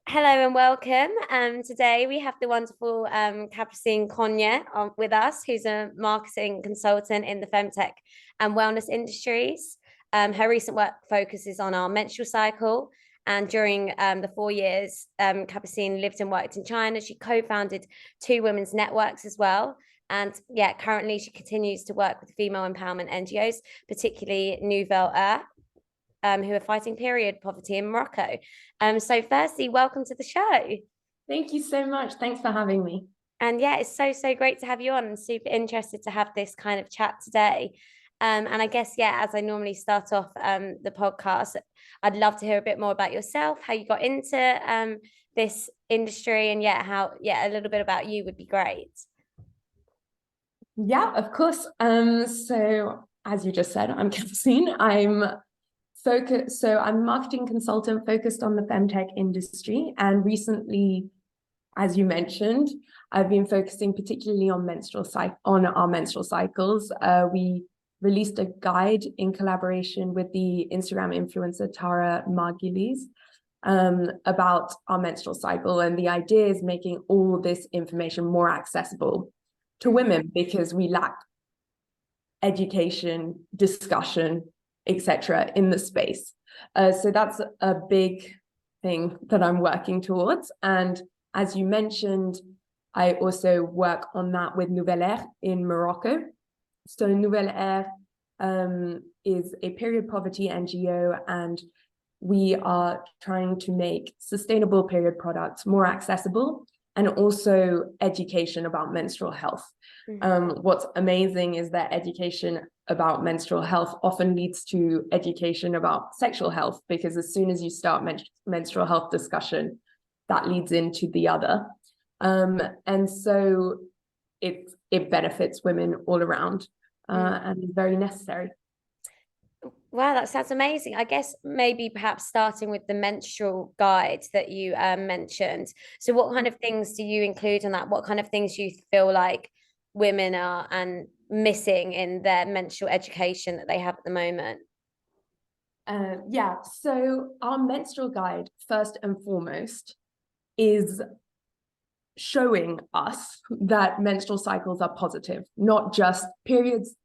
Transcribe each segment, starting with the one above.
Hello and welcome. Today we have the wonderful Capucine Cogné with us, who's a marketing consultant in the femtech and wellness industries. Her recent work focuses on our menstrual cycle. And during the 4 years Capucine lived and worked in China, she co-founded two women's networks as well. And yeah, currently she continues to work with female empowerment NGOs, particularly Nouvelle Earth, who are fighting period poverty in Morocco. So firstly, welcome to the show. Thank you so much. Thanks for having me. And yeah, it's so great to have you on and super interested to have this kind of chat today. And I guess, yeah, as I normally start off the podcast, I'd love to hear a bit more about yourself, how you got into this industry, and a little bit about you would be great. Yeah, of course. So as you just said, I'm Capucine. I'm a marketing consultant focused on the femtech industry. And recently, as you mentioned, I've been focusing particularly on our menstrual cycles. We released a guide in collaboration with the Instagram influencer Tara Margulies about our menstrual cycle. And the idea is making all this information more accessible to women because we lack education, discussion, etc. in the space. So that's a big thing that I'm working towards. And as you mentioned, I also work on that with Nouvelle Earth in Morocco. So Nouvelle Earth is a period poverty NGO, and we are trying to make sustainable period products more accessible and also education about menstrual health. What's amazing is that education about menstrual health often leads to education about sexual health, because as soon as you start menstrual health discussion, that leads into the other. And so it benefits women all around and is very necessary. Wow, that sounds amazing. I guess maybe perhaps starting with the menstrual guide that you mentioned. So what kind of things do you include in that? What kind of things do you feel like women are missing in their menstrual education that they have at the moment? So our menstrual guide, first and foremost, is showing us that menstrual cycles are positive, not just periods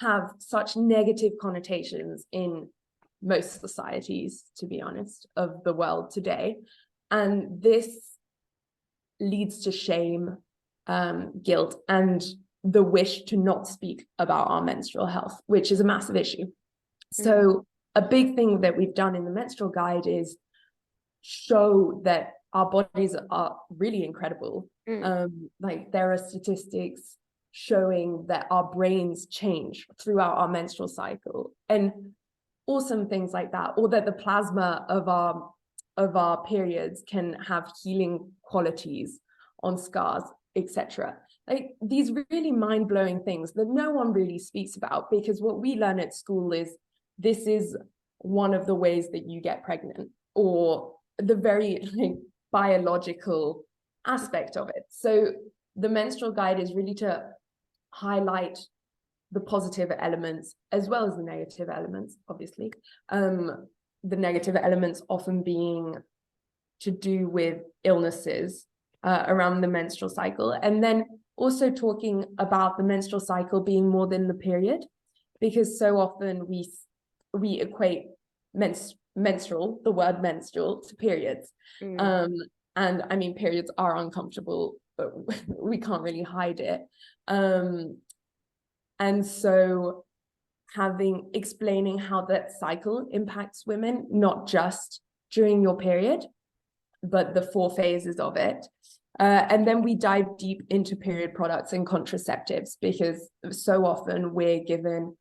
have such negative connotations in most societies, to be honest, of the world today. And this leads to shame, guilt, and the wish to not speak about our menstrual health, which is a massive issue. So a big thing that we've done in the menstrual guide is show that our bodies are really incredible. Like there are statistics showing that our brains change throughout our menstrual cycle and awesome things like that, or that the plasma of our periods can have healing qualities on scars, etc. Like these really mind-blowing things that no one really speaks about, because what we learn at school is this is one of the ways that you get pregnant, or the very biological aspect of it. So the menstrual guide is really to highlight the positive elements as well as the negative elements, obviously. The negative elements often being to do with illnesses around the menstrual cycle, and then also talking about the menstrual cycle being more than the period, because so often we equate menstrual, the word menstrual, to periods. And I mean, periods are uncomfortable, but we can't really hide it. And so explaining how that cycle impacts women, not just during your period, but the 4 phases of it. And then we dive deep into period products and contraceptives, because so often we're given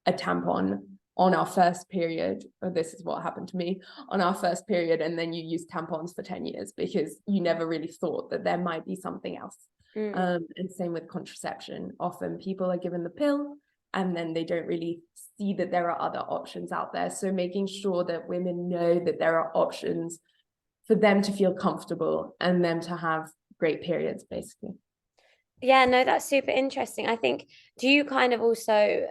a tampon on our first period, or this is what happened to me, on our first period, and then you use tampons for 10 years because you never really thought that there might be something else. And same with contraception. Often people are given the pill and then they don't really see that there are other options out there. So making sure that women know that there are options for them to feel comfortable and them to have great periods, basically. Yeah, no, that's super interesting. I think, do you kind of also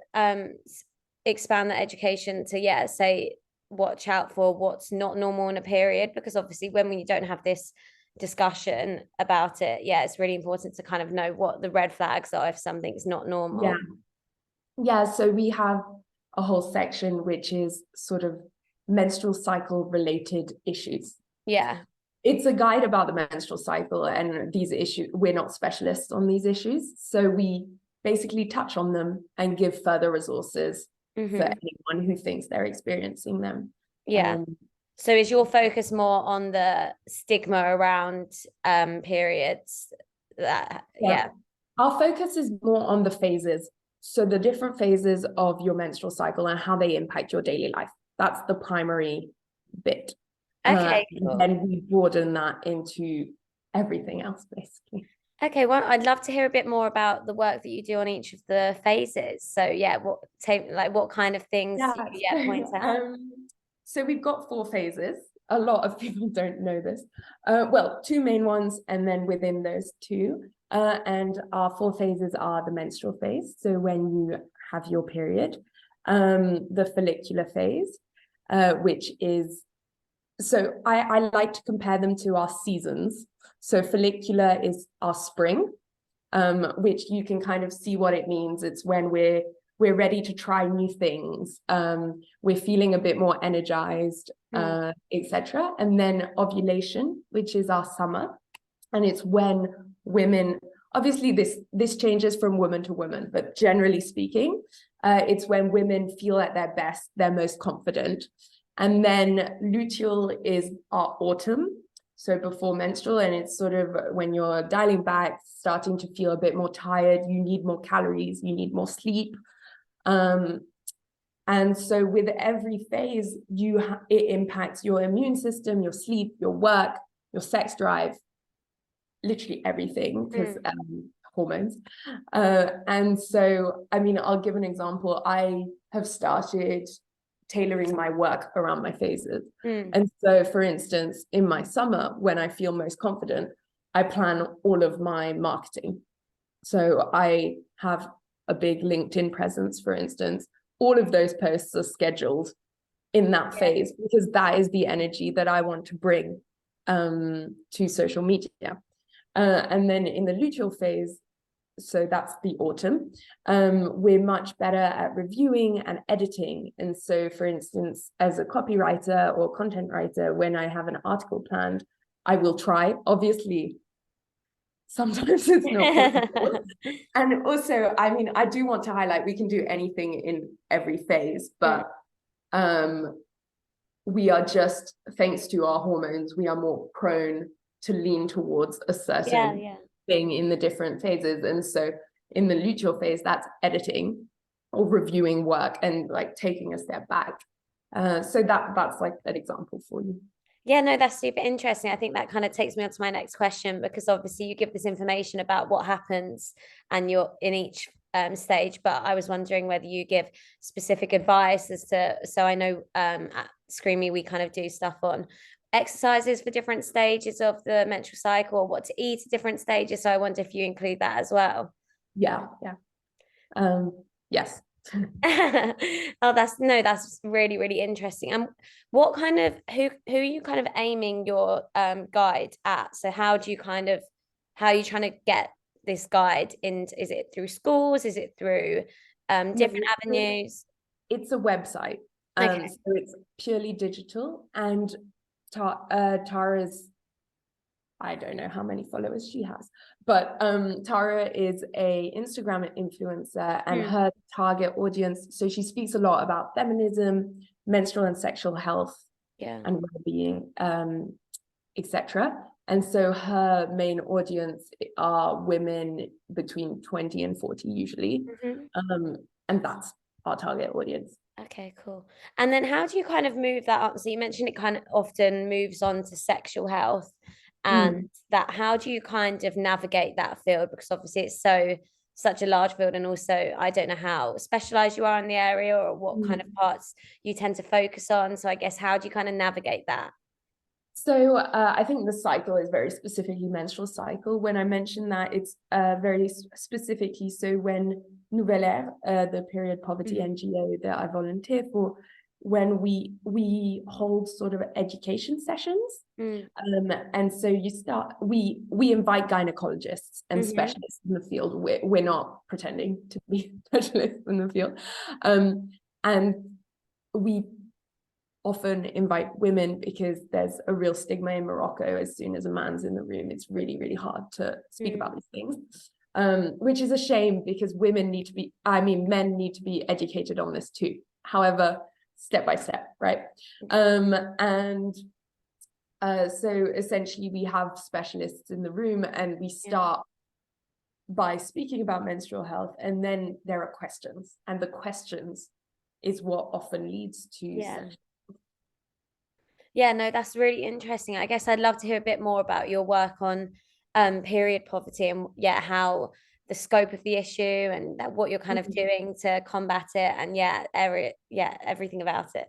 expand that education to, say watch out for, what's not normal in a period? Because obviously when we don't have this discussion about it, yeah, it's really important to kind of know what the red flags are if something's not normal. Yeah, so we have a whole section which is sort of menstrual cycle related issues. Yeah. It's a guide about the menstrual cycle and these issues. We're not specialists on these issues, so we basically touch on them and give further resources for anyone who thinks they're experiencing them. Yeah. So is your focus more on the stigma around periods? Yeah. Our focus is more on the phases. So the different phases of your menstrual cycle and how they impact your daily life. That's the primary bit. Okay, cool. And we broaden that into everything else, basically. Okay, well, I'd love to hear a bit more about the work that you do on each of the phases. So yeah, what kind of things you point out? So we've got 4 phases. A lot of people don't know this. Well, 2 main ones, and then within those 2. And our 4 phases are the menstrual phase, so when you have your period, the follicular phase, which is, so I like to compare them to our seasons. So follicular is our spring, which you can kind of see what it means. It's when we're ready to try new things. We're feeling a bit more energized, etc. And then ovulation, which is our summer, and it's when women, obviously this changes from woman to woman, but generally speaking, it's when women feel at their best, they're most confident. And then luteal is our autumn, so before menstrual, and it's sort of when you're dialing back, starting to feel a bit more tired, you need more calories, you need more sleep. And so with every phase, it impacts your immune system, your sleep, your work, your sex drive, literally everything, because hormones. And so, I mean, I'll give an example. I have started tailoring my work around my phases. And so, for instance, in my summer, when I feel most confident, I plan all of my marketing. So I have a big LinkedIn presence, for instance. All of those posts are scheduled in that phase, because that is the energy that I want to bring to social media. And then in the luteal phase, so that's the autumn, we're much better at reviewing and editing. And so, for instance, as a copywriter or content writer, when I have an article planned, I will try. Obviously, sometimes it's not possible. And also, I mean, I do want to highlight, we can do anything in every phase, but we are just, thanks to our hormones, we are more prone to lean towards a certain thing in the different phases. And so in the luteal phase, that's editing or reviewing work and like taking a step back. So that's like an example for you. Yeah, no, that's super interesting. I think that kind of takes me on to my next question, because obviously you give this information about what happens and you're in each stage, but I was wondering whether you give specific advice as to, so I know at Screamy we kind of do stuff on exercises for different stages of the menstrual cycle, or what to eat at different stages. So I wonder if you include that as well. Yeah. Yes. Oh, that's really, really interesting. And what kind of who are you kind of aiming your guide at? So how are you trying to get this guide in? Is it through schools? Is it through different avenues? It's a website. Okay. So it's purely digital, and Tara's, I don't know how many followers she has, but Tara is a Instagram influencer, and her target audience, so she speaks a lot about feminism, menstrual and sexual health, and well-being, etc. And so her main audience are women between 20 and 40 usually. And that's our target audience. Okay, cool. And then how do you kind of move that up? So you mentioned it kind of often moves on to sexual health, and that, how do you kind of navigate that field? Because obviously it's such a large field, and also I don't know how specialized you are in the area or what kind of parts you tend to focus on. So I guess, how do you kind of navigate that? So I think the cycle is very specifically menstrual cycle. When I mentioned that, it's very specifically, so when Nouvelle Air, the period poverty NGO that I volunteer for, when we hold sort of education sessions. And so we invite gynecologists and specialists in the field. We're not pretending to be specialists in the field. And we often invite women because there's a real stigma in Morocco. As soon as a man's in the room, it's really, really hard to speak about these things, which is a shame because men need to be educated on this too. However, step by step, right? So essentially we have specialists in the room, and we start by speaking about menstrual health, and then there are questions, and the questions is what often leads to sessions. Yeah, no, that's really interesting. I guess I'd love to hear a bit more about your work on period poverty, and how the scope of the issue, and what you're kind of doing to combat it, and everything about it.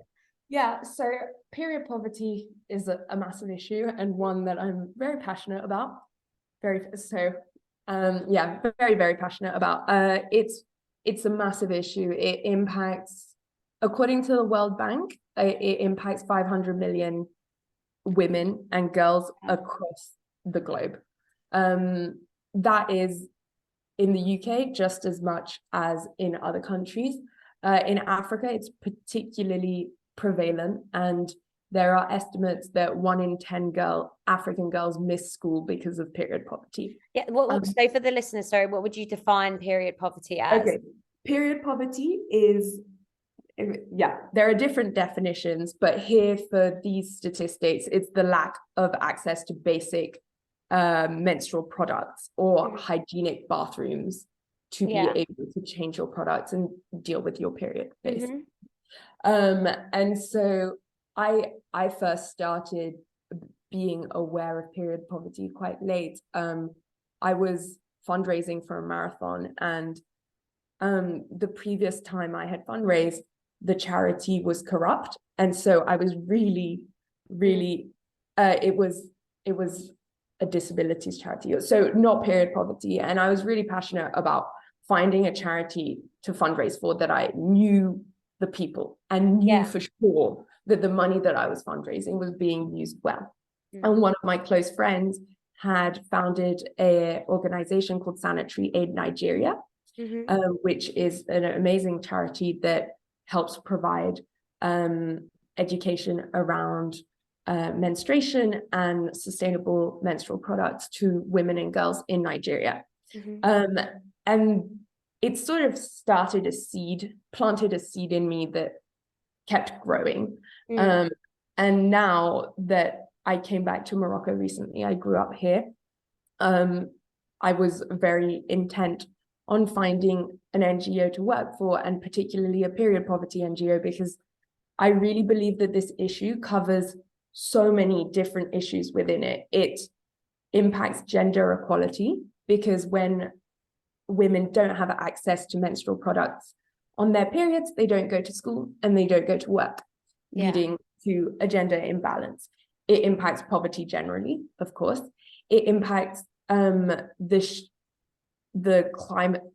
Yeah, so period poverty is a massive issue, and one that I'm very passionate about. Very, very passionate about. It's a massive issue. It impacts, according to the World Bank, it impacts 500 million women and girls across the globe. That is in the UK just as much as in other countries. In Africa, it's particularly prevalent, and there are estimates that 1 in 10 African girls miss school because of period poverty. Yeah, so for the listeners, sorry, what would you define period poverty as? Okay, period poverty is, there are different definitions, but here for these statistics, it's the lack of access to basic menstrual products or hygienic bathrooms to be able to change your products and deal with your period, basically. And so I first started being aware of period poverty quite late. I was fundraising for a marathon, and the previous time I had fundraised, the charity was corrupt, and so I was really, it was a disabilities charity, so not period poverty, and I was really passionate about finding a charity to fundraise for that I knew the people and knew for sure that the money that I was fundraising was being used well. And one of my close friends had founded an organization called Sanitary Aid Nigeria, which is an amazing charity that helps provide education around menstruation and sustainable menstrual products to women and girls in Nigeria. And it sort of planted a seed in me that kept growing. And now that I came back to Morocco recently, I grew up here, I was very intent on finding an NGO to work for, and particularly a period poverty NGO, because I really believe that this issue covers so many different issues within it. It impacts gender equality, because when women don't have access to menstrual products on their periods, they don't go to school and they don't go to work, leading to a gender imbalance. It impacts poverty generally, of course. It impacts the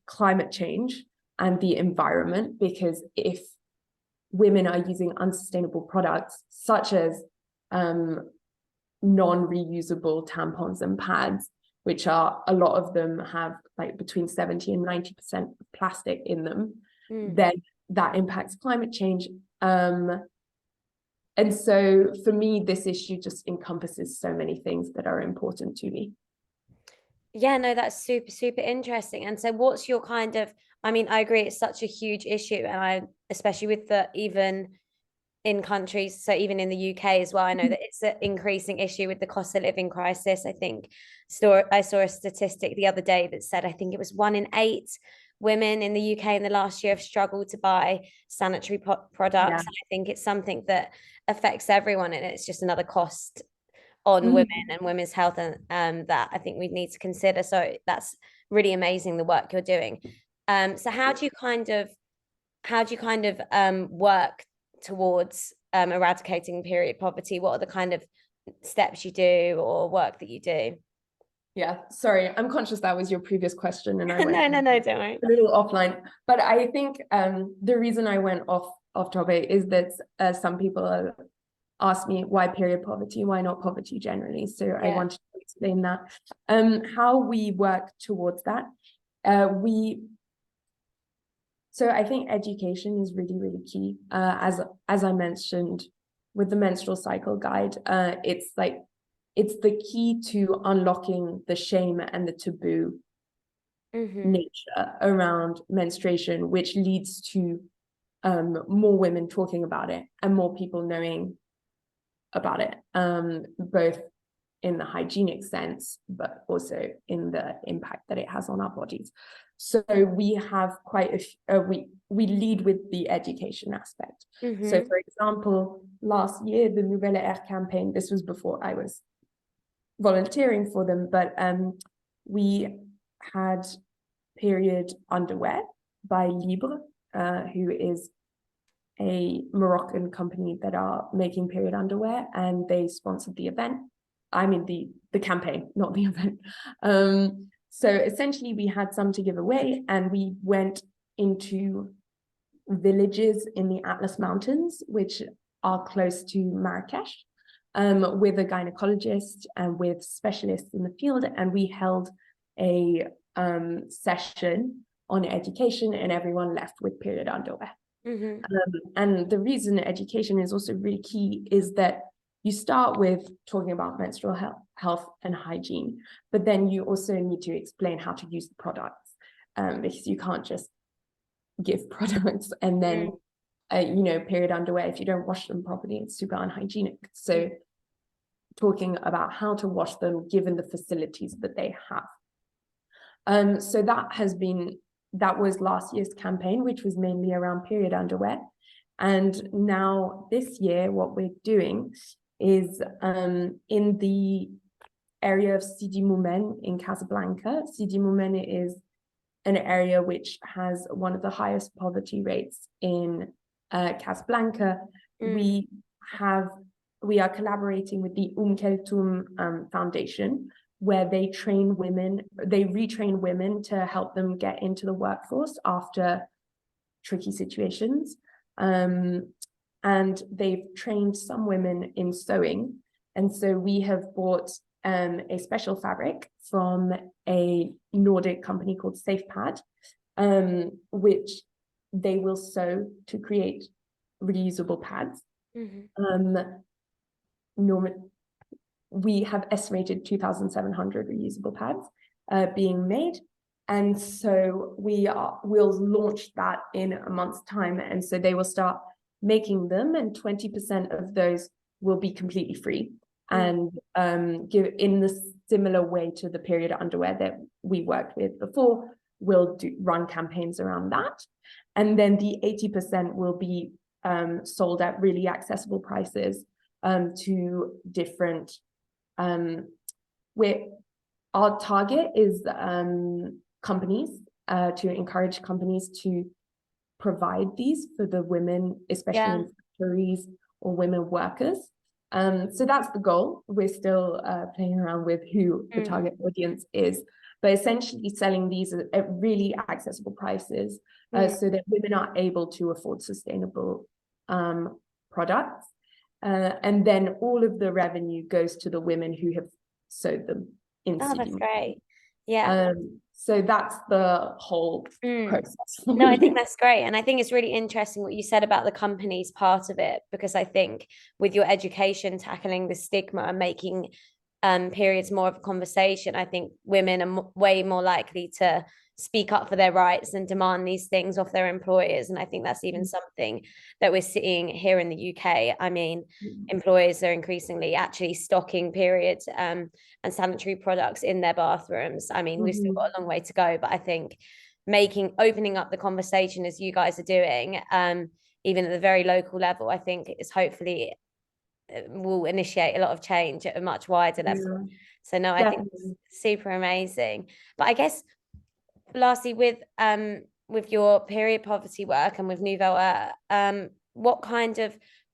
climate change and the environment, because if women are using unsustainable products such as non-reusable tampons and pads, which are, a lot of them have like between 70 and 90% plastic in them, then that impacts climate change. And so for me, this issue just encompasses so many things that are important to me. Yeah, no, that's super, super interesting. And so what's your kind of, I mean, I agree, it's such a huge issue. And especially with even in countries, so even in the UK as well, I know that it's an increasing issue with the cost of living crisis. I think I saw a statistic the other day that said, I think it was 1 in 8 women in the UK in the last year have struggled to buy sanitary products. I think it's something that affects everyone, and it's just another cost on women and women's health, and that I think we need to consider. So that's really amazing, the work you're doing. So how do you kind of work towards eradicating period poverty? What are the kind of steps you do or work that you do? Yeah, sorry, I'm conscious that was your previous question, and I went no, don't worry. a little offline. But I think the reason I went off off topic is that some people ask me why period poverty, why not poverty generally. So I wanted to explain that. How we work towards that. So I think education is really, really key. As I mentioned with the menstrual cycle guide, it's the key to unlocking the shame and the taboo nature around menstruation, which leads to more women talking about it and more people knowing about it, both in the hygienic sense, but also in the impact that it has on our bodies. So we have we lead with the education aspect. So for example, last year, the Nouvelle Air campaign, this was before I was volunteering for them, but we had period underwear by Libre, who is a Moroccan company that are making period underwear, and they sponsored the event. I mean the campaign, not the event. So essentially we had some to give away, and we went into villages in the Atlas Mountains, which are close to Marrakesh, with a gynecologist and with specialists in the field, and we held a session on education, and everyone left with period underwear. And the reason education is also really key is that you start with talking about menstrual health and hygiene, but then you also need to explain how to use the products, because you can't just give products and then, period underwear, if you don't wash them properly, it's super unhygienic. So talking about how to wash them given the facilities that they have. So that was last year's campaign, which was mainly around period underwear. And now this year, what we're doing is in the area of Sidi Moumen in Casablanca. Sidi Moumen is an area which has one of the highest poverty rates in Casablanca. We are collaborating with the Keltoum Foundation, where they retrain women to help them get into the workforce after tricky situations. And they've trained some women in sewing. And so we have bought a special fabric from a Nordic company called SafePad, which they will sew to create reusable pads. We have estimated 2,700 reusable pads being made. And so we'll launch that in a month's time. And so they will start making them, and 20% of those will be completely free, and give in the similar way to the period underwear that we worked with before. We'll run campaigns around that. And then the 80% will be sold at really accessible prices to different, where our target is companies, to encourage companies to provide these for the women, especially in factories or women workers. So that's the goal. We're still playing around with who the target audience is, but essentially selling these at really accessible prices, so that women are able to afford sustainable products. And then all of the revenue goes to the women who have sewed them in Oh, Sidi. that's great. Yeah. So that's the whole process. No, I think that's great. And I think it's really interesting what you said about the companies part of it, because I think with your education, tackling the stigma and making periods more of a conversation, I think women are way more likely to speak up for their rights and demand these things off their employers. And I think that's even something that we're seeing here in the UK. I mean, employers are increasingly actually stocking periods and sanitary products in their bathrooms. I mean, we've still got a long way to go, but I think opening up the conversation as you guys are doing, even at the very local level, I think is hopefully will initiate a lot of change at a much wider level. So no, I think it's super amazing. But I guess lastly, with your period poverty work and with Nouvelle Air,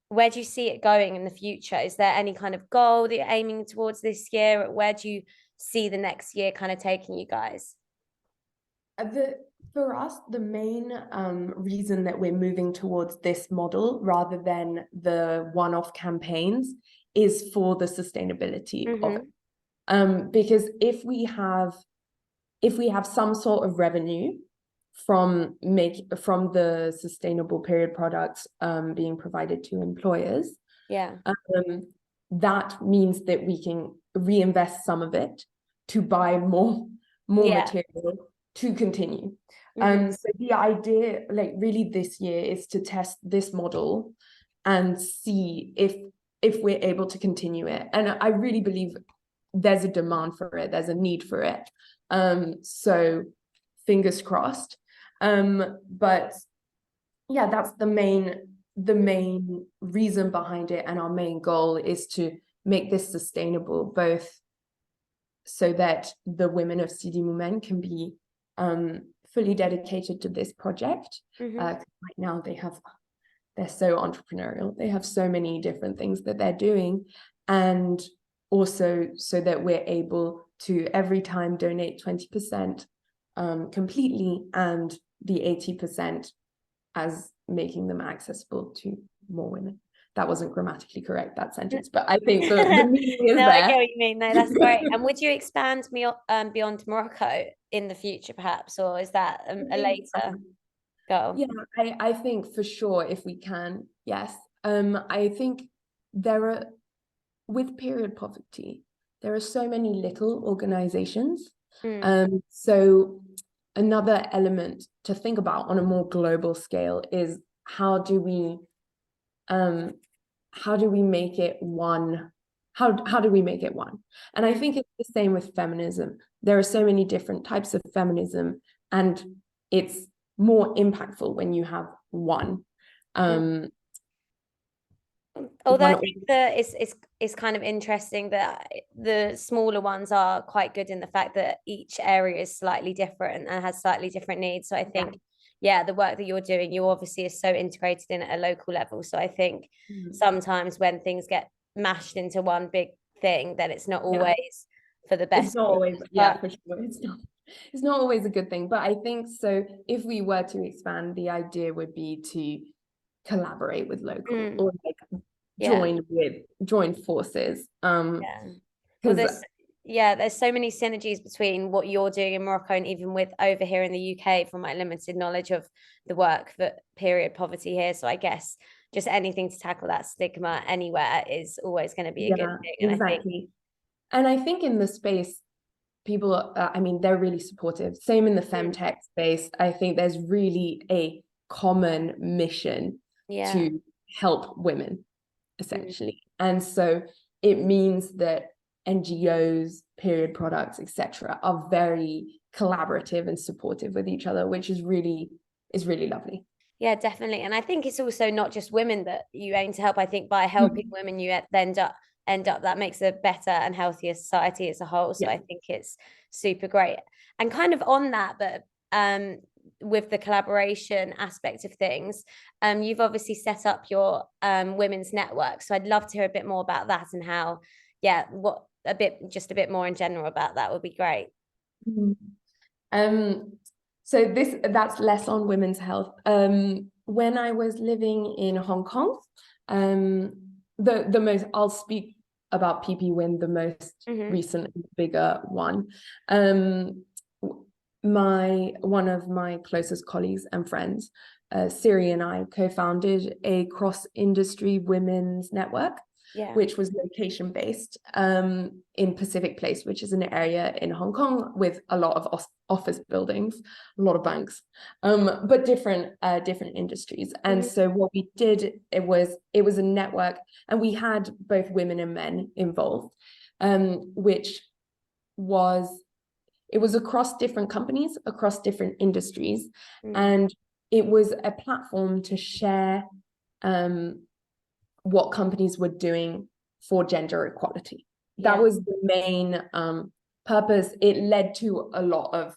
where do you see it going in the future? Is there any kind of goal that you're aiming towards this year? Where do you see the next year kind of taking you guys? For us, the main reason that we're moving towards this model rather than the one-off campaigns is for the sustainability of it. Because if we have some sort of revenue from the sustainable period products being provided to employers, that means that we can reinvest some of it to buy more material to continue. So the idea, like really this year, is to test this model and see if we're able to continue it. And I really believe there's a demand for it, there's a need for it. So fingers crossed. But yeah, that's the main reason behind it, and our main goal is to make this sustainable, both so that the women of Sidi Moumen can be fully dedicated to this project. Right now they're so entrepreneurial, they have so many different things that they're doing, and also so that we're able to every time donate 20% completely, and the 80% as making them accessible to more women. That wasn't grammatically correct, that sentence, but I think the meaning is no, there. I get what you mean. No, that's great. And would you expand beyond Morocco in the future, perhaps, or is that a later goal? Yeah, I think for sure, if we can, yes. I think with period poverty, there are so many little organizations. So another element to think about on a more global scale is how do we make it one? How do we make it one? And I think it's the same with feminism. There are so many different types of feminism, and it's more impactful when you have one. Although I think that it's kind of interesting that the smaller ones are quite good in the fact that each area is slightly different and has slightly different needs. So I think, the work that you're doing, you obviously is so integrated in at a local level. So I think sometimes when things get mashed into one big thing, then it's not always for the best. It's not always, for sure. It's not always a good thing. But I think so if we were to expand, the idea would be to collaborate with local or like join forces. Well, there's so many synergies between what you're doing in Morocco and even with over here in the UK, from my limited knowledge of the work that period poverty here. So I guess just anything to tackle that stigma anywhere is always going to be a good thing. Exactly. And I think in the space, people, I mean, they're really supportive. Same in the femtech space. I think there's really a common mission to help women, essentially. And so it means that NGOs, period products, etc., are very collaborative and supportive with each other, which is really lovely. Yeah, definitely. And I think it's also not just women that you aim to help. I think by helping women, you end up that makes a better and healthier society as a whole. So I think it's super great. And kind of on that, but with the collaboration aspect of things, you've obviously set up your women's network. So I'd love to hear a bit more about that and how, just a bit more in general about that would be great. So that's less on women's health. When I was living in Hong Kong, the most, I'll speak about PP Win, the most recent bigger one. One of my closest colleagues and friends, Siri, and I co-founded a cross-industry women's network, which was location-based in Pacific Place, which is an area in Hong Kong with a lot of office buildings, a lot of banks, but different industries. And so what we did, it was a network, and we had both women and men involved, which it was across different companies, across different industries, and it was a platform to share what companies were doing for gender equality. That was the main purpose. It led to a lot of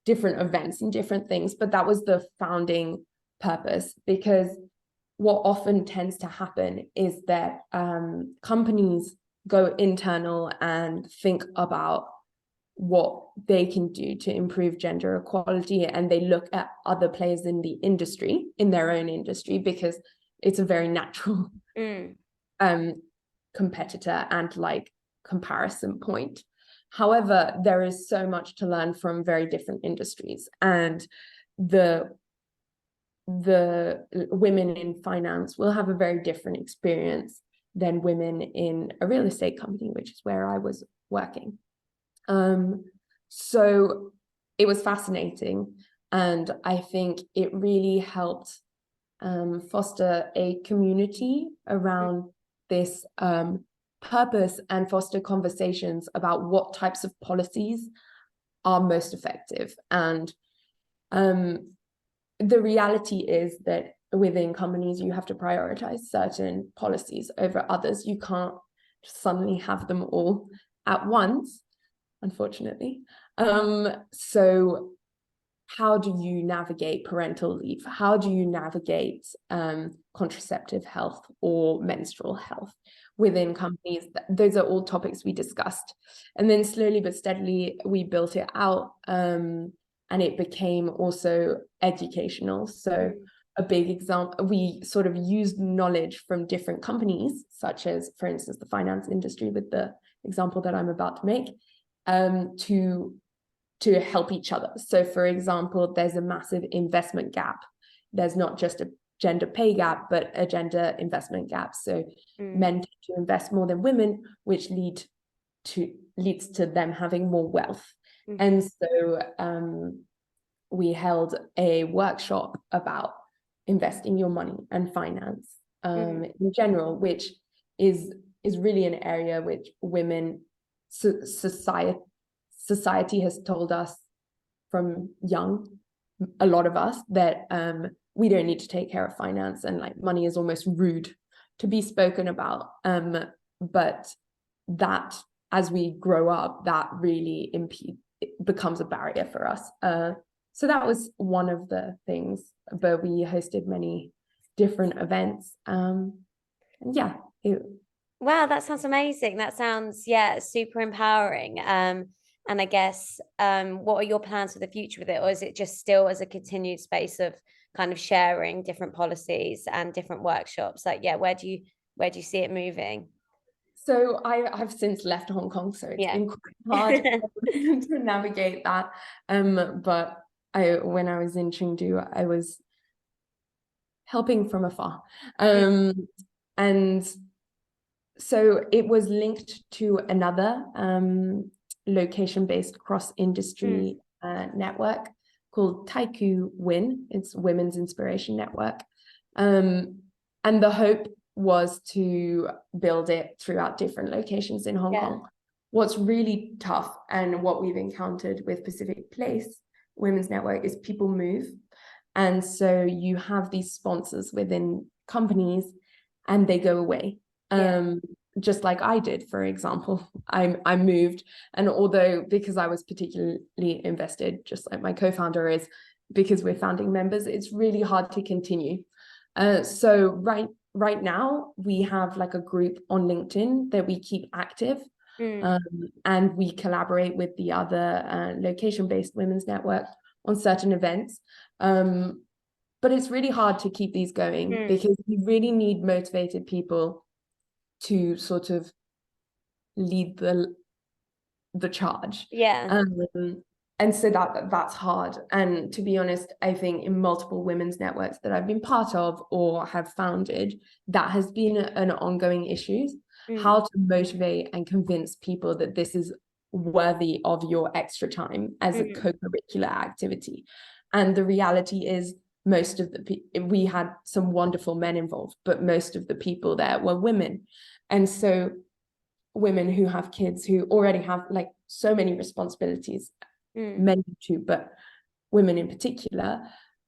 different events and different things, but that was the founding purpose, because what often tends to happen is that companies go internal and think about what they can do to improve gender equality, and they look at other players in the industry, in their own industry, because it's a very natural competitor and like comparison point. However, there is so much to learn from very different industries, and the women in finance will have a very different experience than women in a real estate company, which is where I was working. So it was fascinating, and I think it really helped foster a community around this purpose, and foster conversations about what types of policies are most effective. And the reality is that within companies, you have to prioritize certain policies over others. You can't suddenly have them all at once, unfortunately. So how do you navigate parental leave? How do you navigate contraceptive health or menstrual health within companies? Those are all topics we discussed. And then slowly but steadily, we built it out, and it became also educational. So a big example, we sort of used knowledge from different companies, such as, for instance, the finance industry, with the example that I'm about to make, to help each other. So for example, there's a massive investment gap. There's not just a gender pay gap, but a gender investment gap. So men tend to invest more than women, which leads to them having more wealth. And so we held a workshop about investing your money and finance in general, which is really an area which women, society has told us from young, a lot of us, that we don't need to take care of finance, and like money is almost rude to be spoken about. But that, as we grow up, that really becomes a barrier for us. So that was one of the things, but we hosted many different events. Yeah. Wow, that sounds amazing. That sounds, super empowering. And I guess, what are your plans for the future with it? Or is it just still as a continued space of kind of sharing different policies and different workshops? Like, where do you see it moving? So I've since left Hong Kong, so it's been quite hard to navigate that. But when I was in Chengdu, I was helping from afar. And so it was linked to another location-based cross-industry network called Taiku Win. It's Women's Inspiration Network. And the hope was to build it throughout different locations in Hong Kong. What's really tough, and what we've encountered with Pacific Place Women's Network, is people move. And so you have these sponsors within companies and they go away. Just like I did, for example. I moved, and although, because I was particularly invested, just like my co-founder is, because we're founding members, it's really hard to continue. So right now we have like a group on LinkedIn that we keep active, and we collaborate with the other location-based women's network on certain events. But it's really hard to keep these going, because you really need motivated people to sort of lead the charge. And so that's hard. And to be honest, I think in multiple women's networks that I've been part of or have founded, that has been an ongoing issue. How to motivate and convince people that this is worthy of your extra time as a co-curricular activity. And the reality is, most of we had some wonderful men involved, but most of the people there were women. And so women who have kids, who already have like so many responsibilities, men too, but women in particular,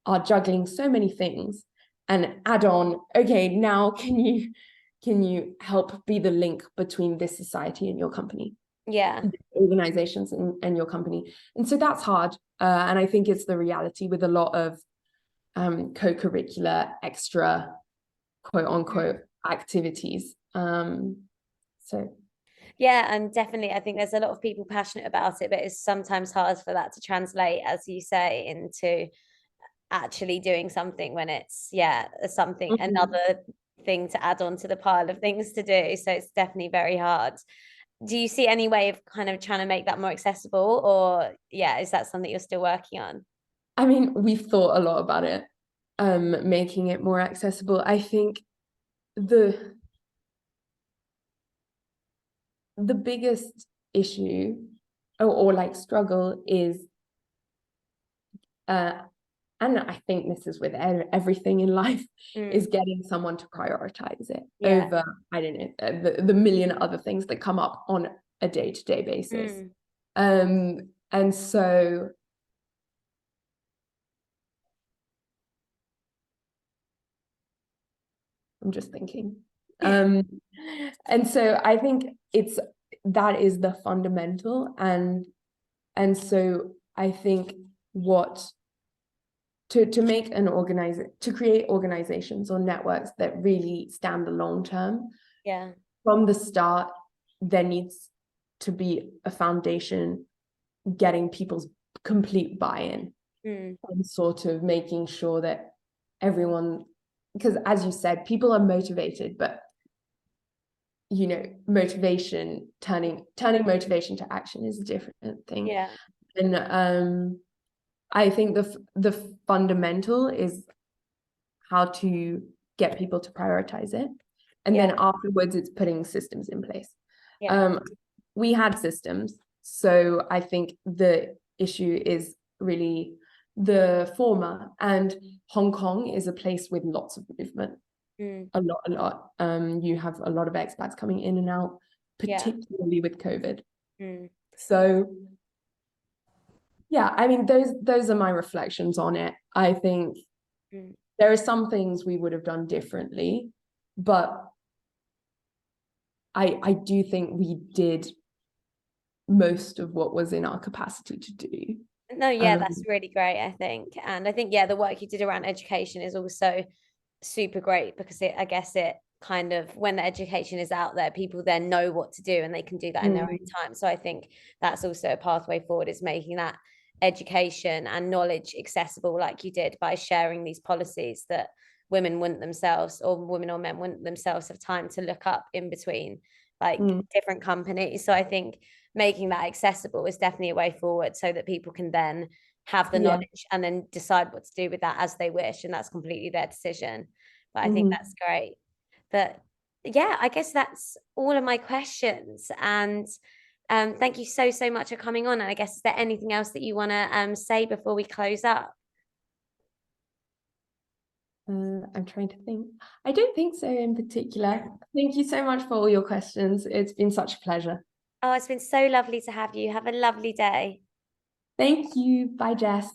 are juggling so many things. And add on, okay, now can you help be the link between this society and your company? Organizations and your company. And so that's hard. And I think it's the reality with a lot of co-curricular extra quote unquote activities. So Yeah, and definitely, I think there's a lot of people passionate about it, but it's sometimes hard for that to translate, as you say, into actually doing something when it's, yeah, something, Mhm. another thing to add on to the pile of things to do. So it's definitely very hard. Do you see any way of kind of trying to make that more accessible, or yeah, is that something you're still working on? I mean, we've thought a lot about it, making it more accessible. I think the the biggest issue or like struggle is and I think this is with everything in life, is Mm, getting someone to prioritize it yeah. over, I don't know, the million other things that come up on a day-to-day basis. Mm, And so I'm just thinking. And so I think that is the fundamental, and so I think what to make an to create organizations or networks that really stand the long term yeah. from the start, there needs to be a foundation getting people's complete buy-in Mm, and sort of making sure that everyone, because as you said, people are motivated, but motivation, turning motivation to action is a different thing. yeah. And I think the fundamental is how to get people to prioritize it, and Yeah. then afterwards it's putting systems in place. Yeah. um we had systems, so I think the issue is really the former, and Hong Kong is a place with lots of movement, Mm, a lot. You have a lot of expats coming in and out, yeah. particularly with COVID. Mm, So yeah, I mean, those are my reflections on it. I think mm. there are some things we would have done differently, but I do think we did most of what was in our capacity to do. No, yeah, Um, that's really great, I think. And I think, yeah, the work you did around education is also super great because I guess it kind of, when the education is out there, people then know what to do and they can do that in their own mm, time. So I think that's also a pathway forward, is making that education and knowledge accessible like you did by sharing these policies that women wouldn't themselves, or women or men wouldn't themselves have time to look up in between like mm, different companies. So I think making that accessible is definitely a way forward so that people can then have the yeah. knowledge and then decide what to do with that as they wish, and that's completely their decision. But I think Mhm. that's great. But yeah, I guess that's all of my questions. And thank you so much for coming on. And I guess, is there anything else that you want to say before we close up? I'm trying to think. I don't think so in particular. Thank you so much for all your questions. It's been such a pleasure. Oh, it's been so lovely to have you. Have a lovely day. Thank you. Bye, Jess.